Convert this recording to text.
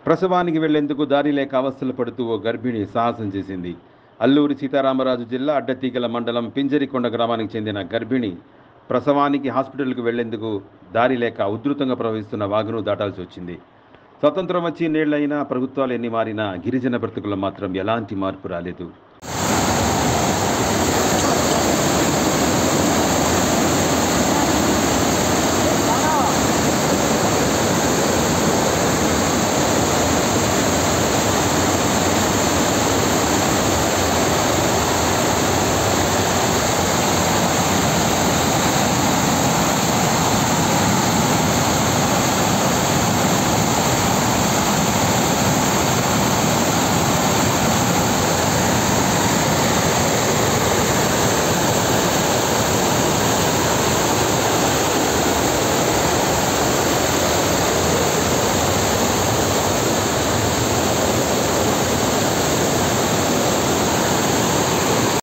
ప్రసవానికి వెళ్లేందుకు దారి లేక అవస్థలు పడుతూ ఓ గర్భిణి సాహసం చేసింది. అల్లూరి సీతారామరాజు జిల్లా అడ్డతీగల మండలం పింజరికొండ గ్రామానికి చెందిన గర్భిణి ప్రసవానికి హాస్పిటల్కు వెళ్లేందుకు దారి లేక ఉధృతంగా ప్రవహిస్తున్న వాగును దాటాల్సి వచ్చింది. స్వతంత్రం వచ్చి నేళ్లైనా ప్రభుత్వాలు ఎన్ని మారినా గిరిజన బ్రతుకుల్లో మాత్రం ఎలాంటి మార్పు రాలేదు.